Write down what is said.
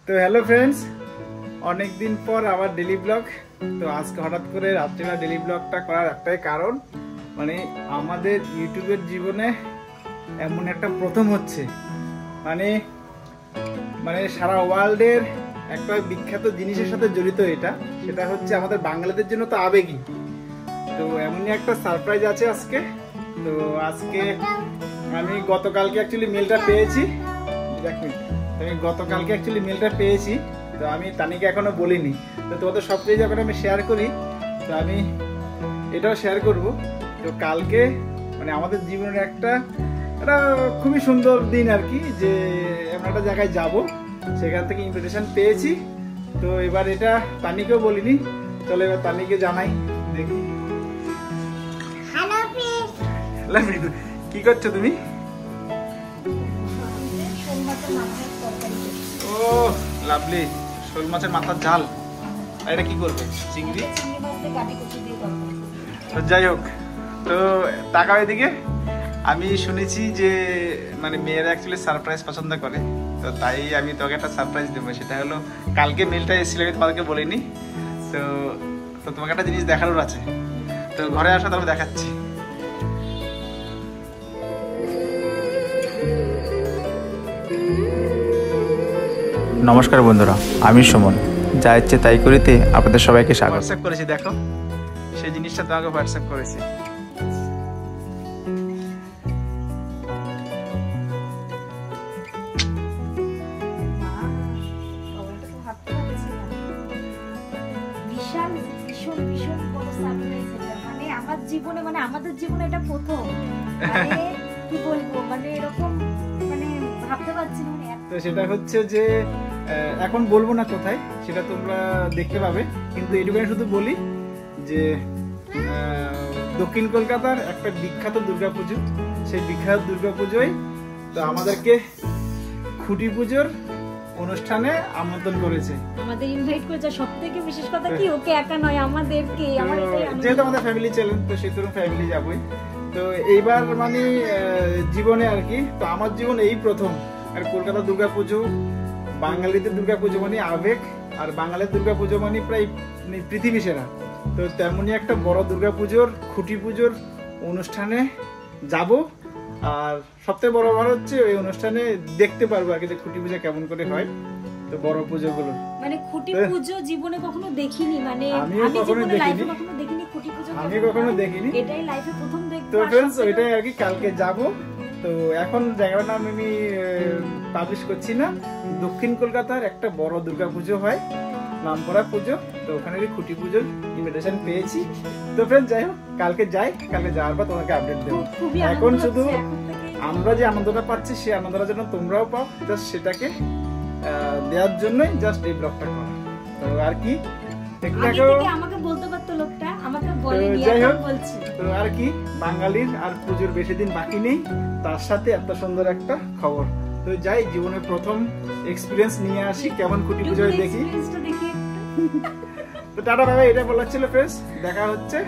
তো hello friends, অনেক দিন পর আবার ডেলি ব্লগ। তো আজকে হঠাৎ করে রাত্রিবেলা ডেলি ব্লগটা করার একটাই কারণ, মানে আমাদের ইউটিউবের জীবনে এমন একটা প্রথম হচ্ছে, মানে মানে সারা ওয়ার্ল্ডের একটা বিখ্যাত জিনিসের সাথে জড়িত এটা, সেটা হচ্ছে আমাদের বাঙালিদের জন্য তো আবেগী। তো এমনই একটা সারপ্রাইজ আছে আজকে। তো আজকে আমি গতকালকে অ্যাকচুয়ালি মেলটা পেয়েছি, আমি গতকালকে অ্যাকচুয়ালি মেলটা পেয়েছি। তো আমি তানিকে এখনো বলিনি, তো তোমাদের সবচেয়ে যখন আমি শেয়ার করি, তো আমি এটাও শেয়ার করব। তো কালকে মানে আমাদের জীবনের একটা খুবই সুন্দর দিন আর কি, যে আমরা একটা জায়গায় যাব, সেখান থেকে ইনভিটেশন পেয়েছি। তো এবার এটা তানিকেও বলিনি, চলো এবার তানিকে জানাই। দেখি কি করছো তুমি? ও লাভলি, শোল মাছের মাথার ঝাল। আর এটা কি করবে? চিংড়ি। তো যাই হোক, তো টাকা এদিকে আমি শুনেছি যে মানে মেয়েরা অ্যাকচুয়ালি সারপ্রাইজ পছন্দ করে, তো তাই আমি তোকে একটা সারপ্রাইজ দেবো। সেটা হলো কালকে মেলটা এসেছিল, আমি তোমাদেরকে বলিনি। তো তো তোমাকে একটা জিনিস দেখানোর আছে, তো ঘরে আসো, তারপর দেখাচ্ছি। নমস্কার বন্ধুরা, আমি সুমন, যা ইচ্ছে তাই করিতে আপনাদের সবাইকে স্বাগত। হোয়াটসঅ্যাপ করেছি, দেখো সেই জিনিসটা তোমাকে হোয়াটসঅ্যাপ করেছি। জীবনে মানে আমাদের জীবনে এটা প্রথম, কি বলবো, মানে এরকম মানে ভাবতে পারছি না। তো সেটা হচ্ছে যে এখন বলবো না কোথায়, সেটা তোমরা দেখতে পাবে, কিন্তু এটুকুনি শুধু বলি যে দক্ষিণ কলকাতার একটা বিখ্যাত দুর্গাপুজো, সেই বিখ্যাত দুর্গাপুজোয় তো আমাদেরকে খুঁটি পুজোর অনুষ্ঠানে আমন্ত্রণ করেছে, আমাদের ইনভাইট করেছে। সবথেকে বিশেষ কথা কি, ওকে একা নয়, আমাদেরকে। যেহেতু আমাদের ফ্যামিলি চ্যানেল, তো সেহেতু ফ্যামিলি যাবই। তো এইবার মানে জীবনে আর কি, তো আমার জীবন এই প্রথম। আর কলকাতা দুর্গাপুজো, বাঙালিদের দুর্গাপুজো মানে আবেগ, আর বাঙালির দুর্গাপুজো মানে প্রায় পৃথিবী সেরা। তো তেমনই একটা বড় দুর্গাপুজোর খুঁটি পুজোর অনুষ্ঠানে যাব। আর সবথেকে বড় ব্যাপার হচ্ছে ওই অনুষ্ঠানে দেখতে পারবো আর কি যে খুঁটি পুজো কেমন করে হয়। তো বড় পুজোগুলো মানে খুঁটি পুজো জীবনে কখনো দেখিনি, মানে আমি কখনো দেখিনি খুঁটি পুজো, আমি কখনো দেখিনি, এটাই লাইফে প্রথম দেখব। তো फ्रेंड्स ওইটাই আর কি, কালকে যাব। তো এখন জায়গাটার নাম আমি পাবলিশ করছি না। দক্ষিণ কলকাতার একটা বড় দুর্গাপুজো হয়, নামকরা পুজো, তো ওখানে খুঁটি পুজোর ইনভিটেশন পেয়েছি। তো फ्रेंड्स যাই হোক, কালকে যাই, কালকে যাওয়ার পর তোমাকে আপডেট দেবো। এখন শুধু আমরা যে আনন্দটা পাচ্ছি, সেই আনন্দটা যেন তোমরাও পাও, জাস্ট সেটাকে দেওয়ার জন্যই জাস্ট এই ব্লগটা করা। তো আর কি, আমাকে বলতে পারতো লোকটা, আমাকে বলেনি, এখন বলছি। তো আর কি, বাঙালির আর পুজোর বেশি দিন বাকি নেই, তার সাথে এত সুন্দর একটা খবর। তো যাই, জীবনের প্রথম এক্সপিরিয়েন্স নিয়ে আসি, কেমন খুঁটি পুজোয় দেখি। তো টাটা বাবা, এটা বলার ছিল ফ্রেন্ডস, দেখা হচ্ছে।